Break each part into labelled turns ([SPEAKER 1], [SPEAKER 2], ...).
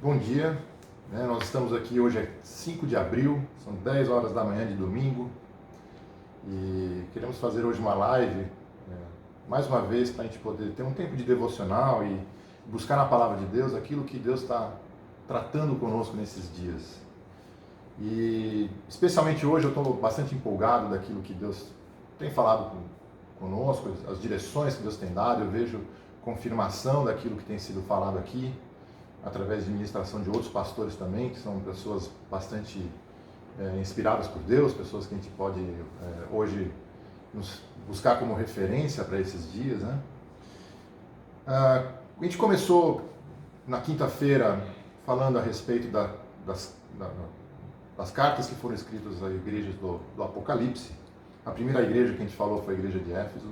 [SPEAKER 1] Bom dia, nós estamos aqui hoje é 5 de abril, são 10 horas da manhã de domingo e queremos fazer hoje uma live, mais uma vez, para a gente poder ter um tempo de devocional e buscar na Palavra de Deus aquilo que Deus está tratando conosco nesses dias. E especialmente hoje eu estou bastante empolgado daquilo que Deus tem falado conosco, as direções que Deus tem dado. Eu vejo confirmação daquilo que tem sido falado aqui, através de ministração de outros pastores também, que são pessoas bastante inspiradas por Deus, pessoas que a gente pode hoje nos buscar como referência para esses dias, né? A gente começou na quinta-feira falando a respeito das cartas que foram escritas às igrejas do Apocalipse. A primeira igreja que a gente falou foi a igreja de Éfeso.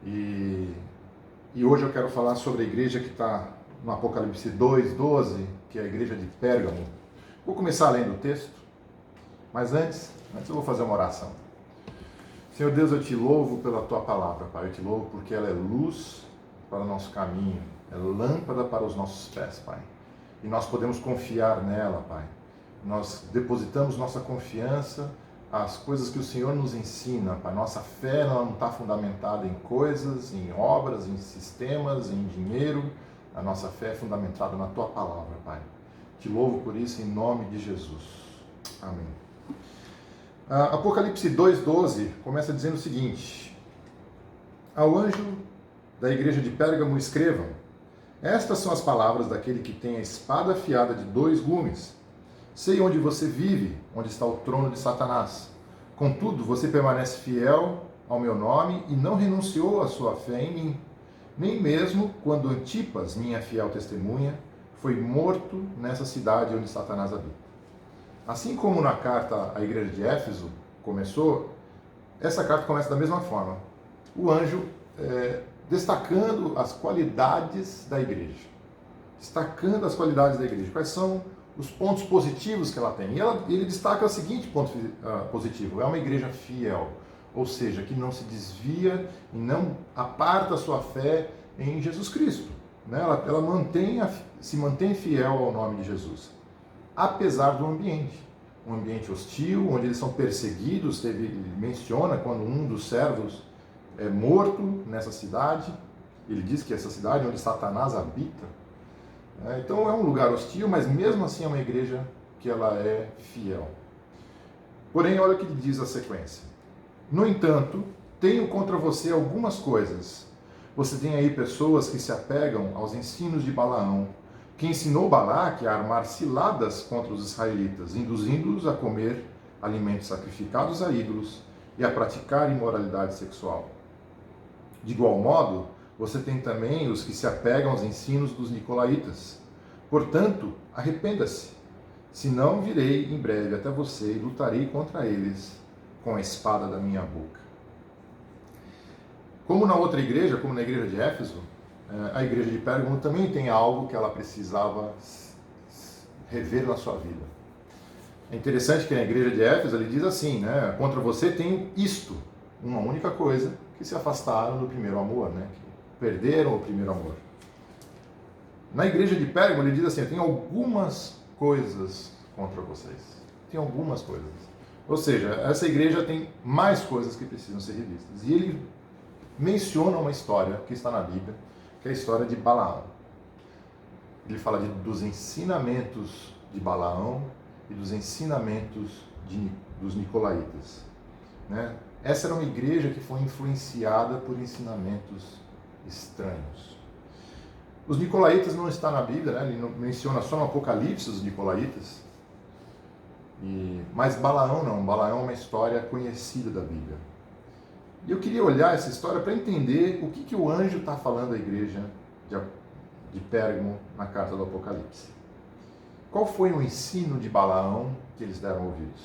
[SPEAKER 1] E hoje eu quero falar sobre a igreja que está no Apocalipse 2:12, que é a igreja de Pérgamo. Vou começar lendo o texto, mas antes eu vou fazer uma oração. Senhor Deus, eu te louvo pela tua palavra, Pai. Eu te louvo porque ela é luz para o nosso caminho, é lâmpada para os nossos pés, Pai. E nós podemos confiar nela, Pai. Nós depositamos nossa confiança às coisas que o Senhor nos ensina, Pai. Nossa fé não está fundamentada em coisas, em obras, em sistemas, em dinheiro. A nossa fé é fundamentada na tua palavra, Pai. Te louvo por isso em nome de Jesus. Amém. Apocalipse 2:12 começa dizendo o seguinte: ao anjo da igreja de Pérgamo escrevam: estas são as palavras daquele que tem a espada afiada de 2 gumes. Sei onde você vive, onde está o trono de Satanás. Contudo, você permanece fiel ao meu nome e não renunciou à sua fé em mim. Nem mesmo quando Antipas, minha fiel testemunha, foi morto nessa cidade onde Satanás habita. Assim como na carta à igreja de Éfeso começou, essa carta começa da mesma forma. O anjo destacando as qualidades da igreja. Destacando as qualidades da igreja. Quais são os pontos positivos que ela tem? E ele destaca o seguinte ponto positivo: é uma igreja fiel. Ou seja, que não se desvia e não aparta a sua fé em Jesus Cristo. Né? Ela se mantém fiel ao nome de Jesus, apesar do ambiente. Um ambiente hostil, onde eles são perseguidos. Ele menciona quando um dos servos é morto nessa cidade. Ele diz que essa cidade onde Satanás habita. Então é um lugar hostil, mas mesmo assim é uma igreja que ela é fiel. Porém, olha o que ele diz a sequência. No entanto, tenho contra você algumas coisas. Você tem aí pessoas que se apegam aos ensinos de Balaão, que ensinou Balaque a armar ciladas contra os israelitas, induzindo-os a comer alimentos sacrificados a ídolos e a praticar imoralidade sexual. De igual modo, você tem também os que se apegam aos ensinos dos nicolaítas. Portanto, arrependa-se, senão virei em breve até você e lutarei contra eles com a espada da minha boca. Como na outra igreja, como na igreja de Éfeso, a igreja de Pérgamo também tem algo que ela precisava rever na sua vida. É interessante que na igreja de Éfeso ele diz assim, né? Contra você tenho isto, uma única coisa, que se afastaram do primeiro amor, né? Que perderam o primeiro amor. Na igreja de Pérgamo ele diz assim: eu tenho algumas coisas contra vocês. Tem algumas coisas. Ou seja, essa igreja tem mais coisas que precisam ser revistas. E ele menciona uma história que está na Bíblia, que é a história de Balaão. Ele fala dos ensinamentos de Balaão e dos ensinamentos dos nicolaítas. Né? Essa era uma igreja que foi influenciada por ensinamentos estranhos. Os nicolaítas não estão na Bíblia, né? Ele menciona só no Apocalipse os nicolaítas. Mas Balaão não. Balaão é uma história conhecida da Bíblia. E eu queria olhar essa história para entender o que o anjo está falando à igreja de Pérgamo na carta do Apocalipse. Qual foi o ensino de Balaão que eles deram ouvidos?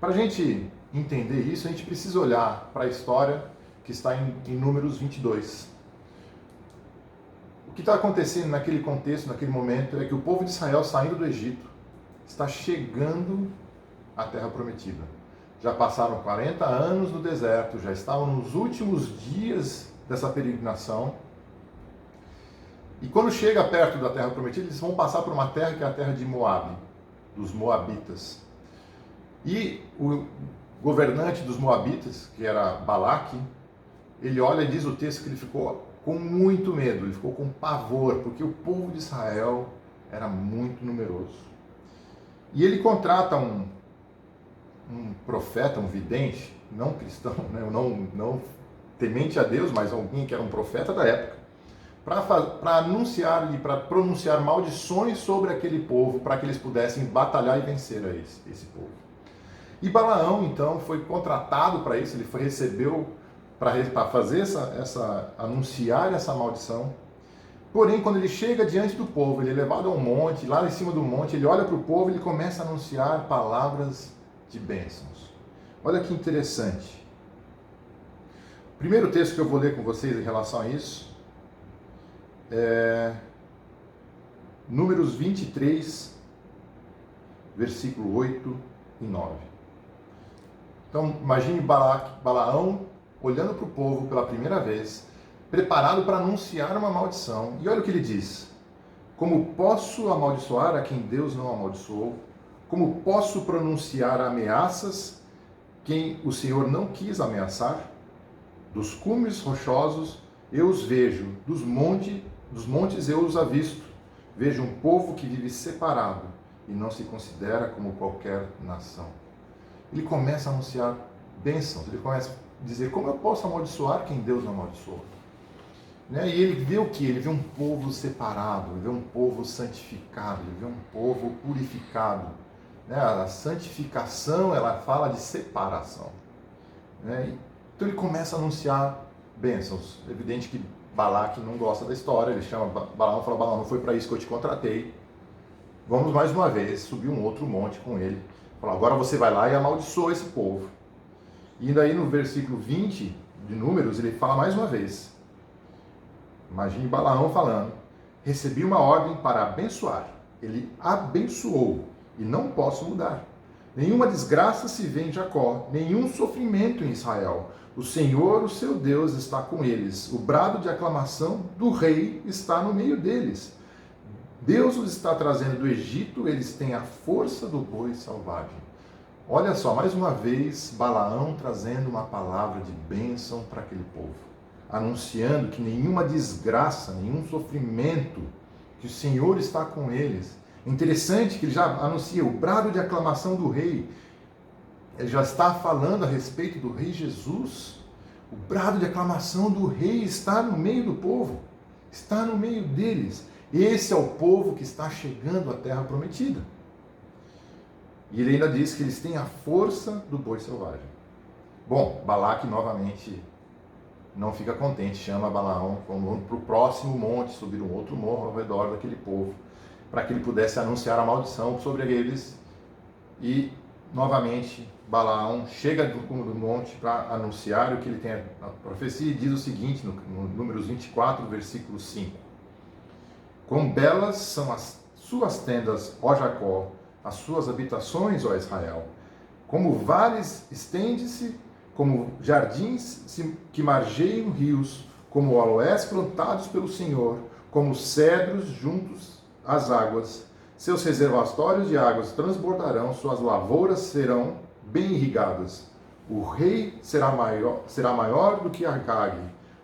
[SPEAKER 1] Para a gente entender isso, a gente precisa olhar para a história que está em Números 22. O que está acontecendo naquele contexto, naquele momento, é que o povo de Israel, saindo do Egito, está chegando à Terra Prometida. Já passaram 40 anos no deserto, já estavam nos últimos dias dessa peregrinação. E quando chega perto da terra prometida, eles vão passar por uma terra que é a terra de Moabe, dos Moabitas. E o governante dos Moabitas, que era Balaque, ele olha e diz o texto que ele ficou com muito medo, ele ficou com pavor, porque o povo de Israel era muito numeroso. E ele contrata um profeta, um vidente, não cristão, né? não temente a Deus, mas alguém que era um profeta da época, para anunciar e para pronunciar maldições sobre aquele povo, para que eles pudessem batalhar e vencer a esse povo. E Balaão, então, foi contratado para isso, ele recebeu para fazer anunciar essa maldição. Porém, quando ele chega diante do povo, ele é levado a um monte, lá em cima do monte, ele olha para o povo e ele começa a anunciar palavras de bênçãos. Olha que interessante. O primeiro texto que eu vou ler com vocês em relação a isso é Números 23, versículo 8 e 9. Então, imagine Balaão olhando para o povo pela primeira vez, preparado para anunciar uma maldição. E olha o que ele diz: como posso amaldiçoar a quem Deus não amaldiçoou? Como posso pronunciar ameaças quem o Senhor não quis ameaçar? Dos cumes rochosos eu os vejo, dos montes eu os avisto. Vejo um povo que vive separado e não se considera como qualquer nação. Ele começa a anunciar bênçãos, ele começa a dizer: como eu posso amaldiçoar quem Deus não amaldiçoou? Né? E ele vê o que? Ele vê um povo separado, ele vê um povo santificado, ele vê um povo purificado. Né? A santificação, ela fala de separação. Né? Então ele começa a anunciar bênçãos. É evidente que Balaque não gosta da história, ele chama Balaão e fala: Balaão, não foi para isso que eu te contratei. Vamos mais uma vez subir um outro monte com ele. Fala: agora você vai lá e amaldiçoa esse povo. E daí no versículo 20 de Números, ele fala mais uma vez. Imagine Balaão falando: recebi uma ordem para abençoar. Ele abençoou e não posso mudar. Nenhuma desgraça se vê em Jacó, nenhum sofrimento em Israel. O Senhor, o seu Deus, está com eles. O brado de aclamação do rei está no meio deles. Deus os está trazendo do Egito, eles têm a força do boi selvagem. Olha só, mais uma vez, Balaão trazendo uma palavra de bênção para aquele povo, anunciando que nenhuma desgraça, nenhum sofrimento, que o Senhor está com eles. É interessante que ele já anuncia o brado de aclamação do rei. Ele já está falando a respeito do rei Jesus. O brado de aclamação do rei está no meio do povo, está no meio deles. Esse é o povo que está chegando à terra prometida. E ele ainda diz que eles têm a força do boi selvagem. Bom, Balaque novamente não fica contente, chama Balaão para o próximo monte, subir um outro morro ao redor daquele povo, para que ele pudesse anunciar a maldição sobre eles. E novamente Balaão chega do cume do monte para anunciar o que ele tem a profecia, e diz o seguinte no Números 24, versículo 5: quão belas são as suas tendas, ó Jacó, as suas habitações, ó Israel. Como vales estende-se, como jardins que margeiam rios, como aloés plantados pelo Senhor, como cedros juntos às águas. Seus reservatórios de águas transbordarão, suas lavouras serão bem irrigadas. O rei será maior do que Agag,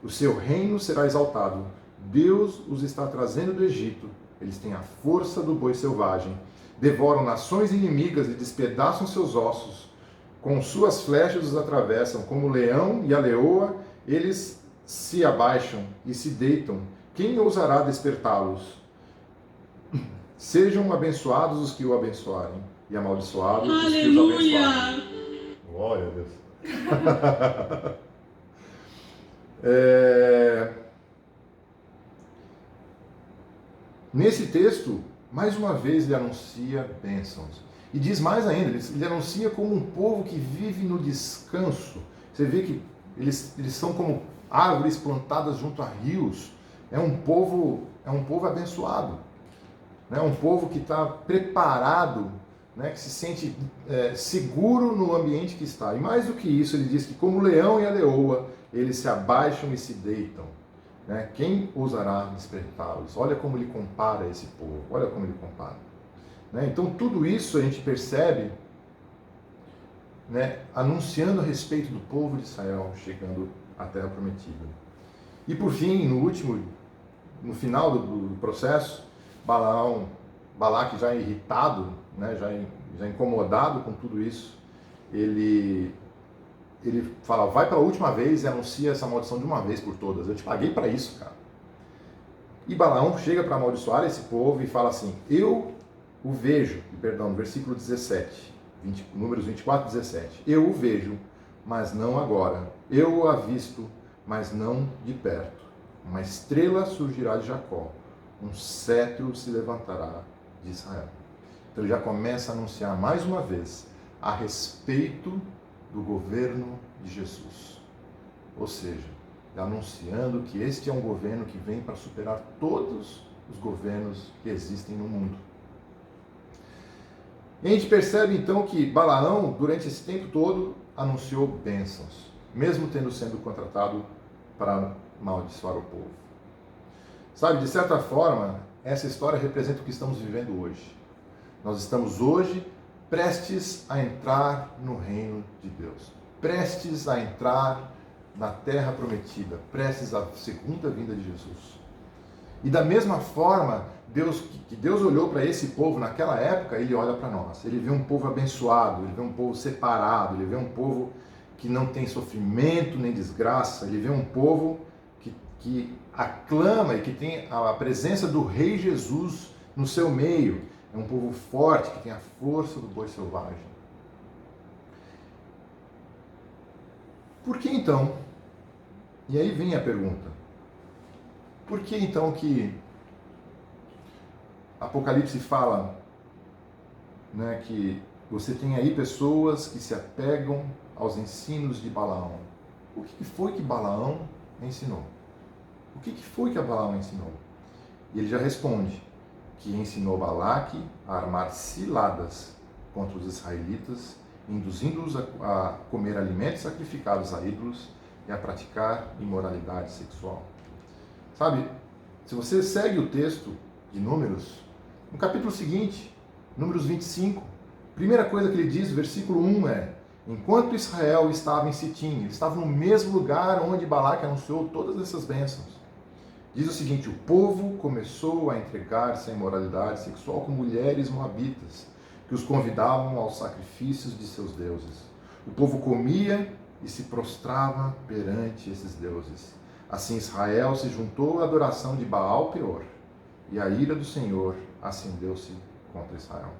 [SPEAKER 1] o seu reino será exaltado. Deus os está trazendo do Egito, eles têm a força do boi selvagem. Devoram nações inimigas e despedaçam seus ossos. Com suas flechas os atravessam, como o leão e a leoa, eles se abaixam e se deitam. Quem ousará despertá-los? Sejam abençoados os que o abençoarem, e amaldiçoados os que os abençoarem. Glória a Deus. Nesse texto, mais uma vez ele anuncia bênçãos. E diz mais ainda, ele anuncia como um povo que vive no descanso. Você vê que eles são como árvores plantadas junto a rios. É um povo abençoado. Né? Um povo que está preparado, né? Que se sente seguro no ambiente que está. E mais do que isso, ele diz que como o leão e a leoa, eles se abaixam e se deitam. Né? Quem ousará despertá-los? Olha como ele compara esse povo, olha como ele compara. Né? Então tudo isso a gente percebe, né, anunciando a respeito do povo de Israel chegando à Terra Prometida. E por fim, no final do processo, Balaque já irritado, né, já incomodado com tudo isso, ele fala, vai pela última vez e anuncia essa maldição de uma vez por todas. Eu te paguei para isso, cara. E Balaão chega para amaldiçoar esse povo e fala assim, eu o vejo, perdão, no versículo 17, Números 24, 17. Eu o vejo, mas não agora. Eu o avisto, mas não de perto. Uma estrela surgirá de Jacó, um cetro se levantará de Israel. Então ele já começa a anunciar mais uma vez a respeito do governo de Jesus. Ou seja, anunciando que este é um governo que vem para superar todos os governos que existem no mundo. E a gente percebe então que Balaão, durante esse tempo todo, anunciou bênçãos, mesmo tendo sido contratado para amaldiçoar o povo. Sabe, de certa forma, essa história representa o que estamos vivendo hoje. Nós estamos hoje prestes a entrar no reino de Deus, prestes a entrar na terra prometida, prestes à segunda vinda de Jesus. E da mesma forma, Deus olhou para esse povo naquela época, ele olha para nós. Ele vê um povo abençoado, ele vê um povo separado, ele vê um povo que não tem sofrimento nem desgraça, ele vê um povo que aclama e que tem a presença do Rei Jesus no seu meio. É um povo forte, que tem a força do boi selvagem. Por que então? E aí vem a pergunta. Por que então que Apocalipse fala, né, que você tem aí pessoas que se apegam aos ensinos de Balaão? O que foi que Balaão ensinou? O que foi que Balaão ensinou? E ele já responde que ensinou Balaque a armar ciladas contra os israelitas, induzindo-os a comer alimentos sacrificados a ídolos e a praticar imoralidade sexual. Sabe, se você segue o texto de Números, no capítulo seguinte, Números 25, primeira coisa que ele diz, versículo 1 é: enquanto Israel estava em Sitim, ele estava no mesmo lugar onde Balaque anunciou todas essas bênçãos. Diz o seguinte: o povo começou a entregar-se à imoralidade sexual com mulheres moabitas, que os convidavam aos sacrifícios de seus deuses. O povo comia e se prostrava perante esses deuses. Assim Israel se juntou à adoração de Baal Peor, e a ira do Senhor acendeu-se contra Israel.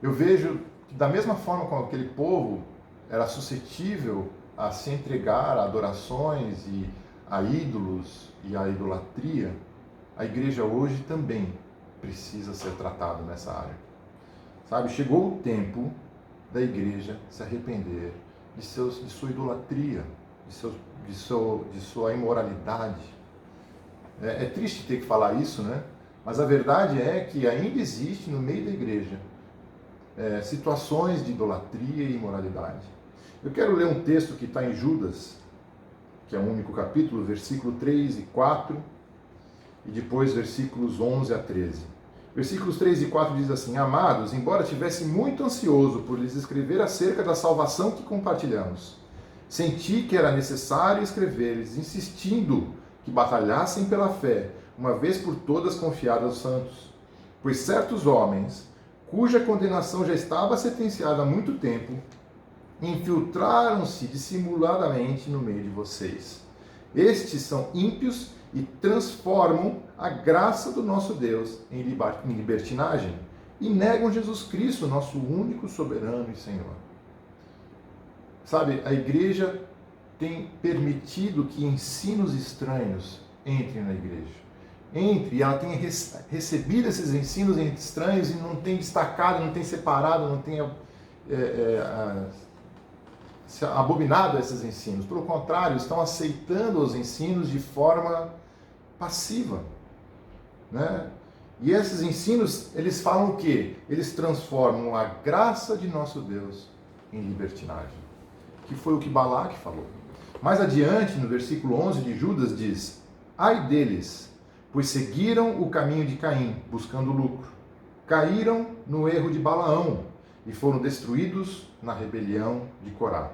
[SPEAKER 1] Eu vejo que da mesma forma como aquele povo era suscetível a se entregar a adorações e a ídolos e a idolatria, a igreja hoje também precisa ser tratada nessa área. Sabe, chegou o tempo da igreja se arrepender de sua idolatria, de sua imoralidade. É triste ter que falar isso, né? Mas a verdade é que ainda existe no meio da igreja situações de idolatria e imoralidade. Eu quero ler um texto que está em Judas, que é o único capítulo, versículo 3 e 4, e depois versículos 11 a 13. Versículos 3 e 4 diz assim: amados, embora tivesse muito ansioso por lhes escrever acerca da salvação que compartilhamos, senti que era necessário escrever-lhes, insistindo que batalhassem pela fé, uma vez por todas confiada aos santos. Pois certos homens, cuja condenação já estava sentenciada há muito tempo, infiltraram-se dissimuladamente no meio de vocês. Estes são ímpios e transformam a graça do nosso Deus em libertinagem e negam Jesus Cristo, nosso único soberano e Senhor. Sabe, a igreja tem permitido que ensinos estranhos entrem na igreja. E ela tem recebido esses ensinos estranhos e não tem destacado, não tem separado, não tem se abominado esses ensinos. Pelo contrário, estão aceitando os ensinos de forma passiva, né? E esses ensinos, eles falam o quê? Eles transformam a graça de nosso Deus em libertinagem, que foi o que Balaque falou. Mais adiante, no versículo 11 de Judas, diz: ai deles, pois seguiram o caminho de Caim, buscando lucro. Caíram no erro de Balaão e foram destruídos na rebelião de Corá.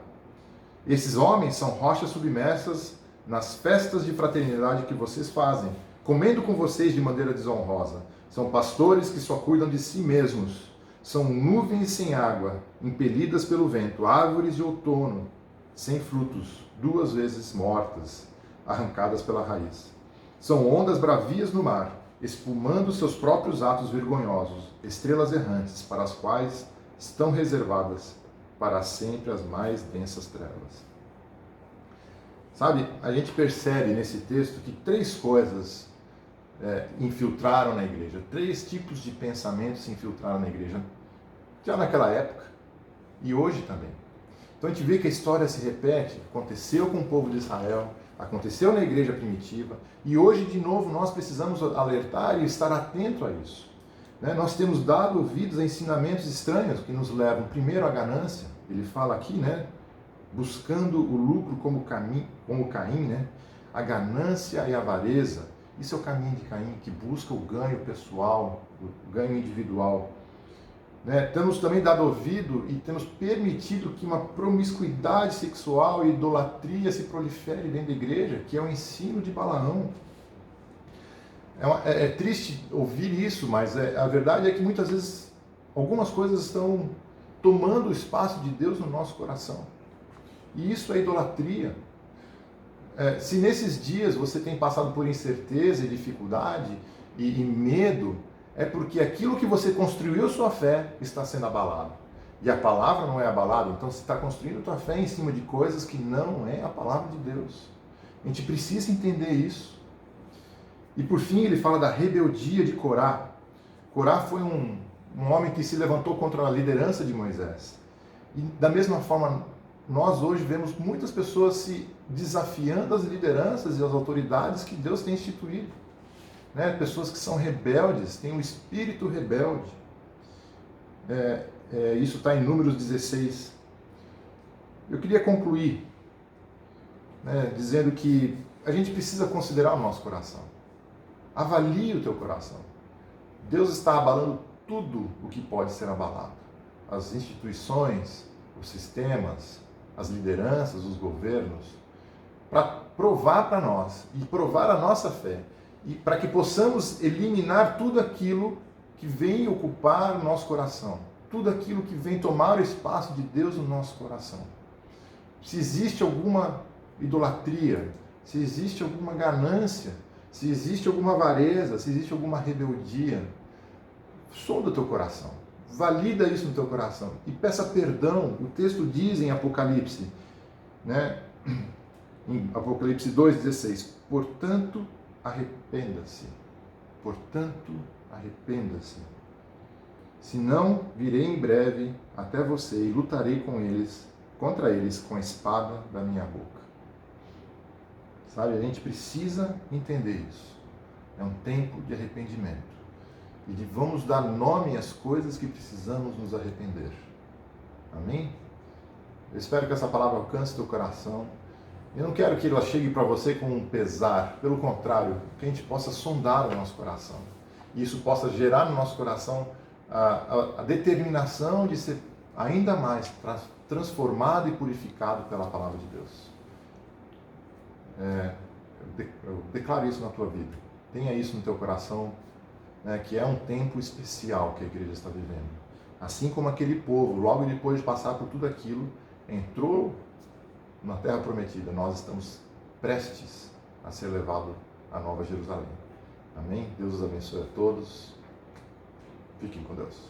[SPEAKER 1] Esses homens são rochas submersas nas festas de fraternidade que vocês fazem, comendo com vocês de maneira desonrosa. São pastores que só cuidam de si mesmos. São nuvens sem água, impelidas pelo vento, árvores de outono, sem frutos, 2 vezes mortas, arrancadas pela raiz. São ondas bravias no mar, espumando seus próprios atos vergonhosos, estrelas errantes, para as quais estão reservadas para sempre as mais densas trevas. Sabe, a gente percebe nesse texto que 3 coisas infiltraram na igreja, 3 tipos de pensamentos se infiltraram na igreja, já naquela época e hoje também. Então a gente vê que a história se repete, aconteceu com o povo de Israel, aconteceu na igreja primitiva, e hoje de novo nós precisamos alertar e estar atento a isso. Nós temos dado ouvidos a ensinamentos estranhos que nos levam primeiro à ganância. Ele fala aqui, buscando o lucro como Caim, a ganância e a avareza. Isso é o caminho de Caim, que busca o ganho pessoal, o ganho individual. Temos também dado ouvido e temos permitido que uma promiscuidade sexual e idolatria se prolifere dentro da igreja, que é o ensino de Balaão. É triste ouvir isso, mas a verdade é que muitas vezes algumas coisas estão tomando o espaço de Deus no nosso coração. E isso é idolatria. Se nesses dias você tem passado por incerteza e dificuldade e medo, é porque aquilo que você construiu sua fé está sendo abalado. E a palavra não é abalada, então você está construindo tua fé em cima de coisas que não é a palavra de Deus. A gente precisa entender isso. E por fim ele fala da rebeldia de Corá. Corá foi um homem que se levantou contra a liderança de Moisés. E da mesma forma, nós hoje vemos muitas pessoas se desafiando as lideranças e as autoridades que Deus tem instituído. Pessoas que são rebeldes, têm um espírito rebelde. Isso está em Números 16. Eu queria concluir dizendo que a gente precisa considerar o nosso coração. Avalie o teu coração. Deus está abalando tudo o que pode ser abalado. As instituições, os sistemas, as lideranças, os governos, para provar para nós e provar a nossa fé, e para que possamos eliminar tudo aquilo que vem ocupar o nosso coração, tudo aquilo que vem tomar o espaço de Deus no nosso coração. Se existe alguma idolatria, se existe alguma ganância, se existe alguma avareza, se existe alguma rebeldia, sonda o teu coração, valida isso no teu coração e peça perdão. O texto diz em Apocalipse, em Apocalipse 2,16, portanto, arrependa-se, senão virei em breve até você e lutarei contra eles com a espada da minha boca. Sabe, a gente precisa entender isso. É um tempo de arrependimento. E vamos dar nome às coisas que precisamos nos arrepender. Amém? Eu espero que essa palavra alcance teu coração. Eu não quero que ela chegue para você com um pesar. Pelo contrário, que a gente possa sondar o nosso coração. E isso possa gerar no nosso coração a determinação de ser ainda mais transformado e purificado pela palavra de Deus. Eu declaro isso na tua vida. Tenha isso no teu coração, que é um tempo especial que a igreja está vivendo. Assim como aquele povo, logo depois de passar por tudo aquilo, entrou na terra prometida. Nós estamos prestes a ser levados à Nova Jerusalém. Amém? Deus os abençoe a todos. Fiquem com Deus.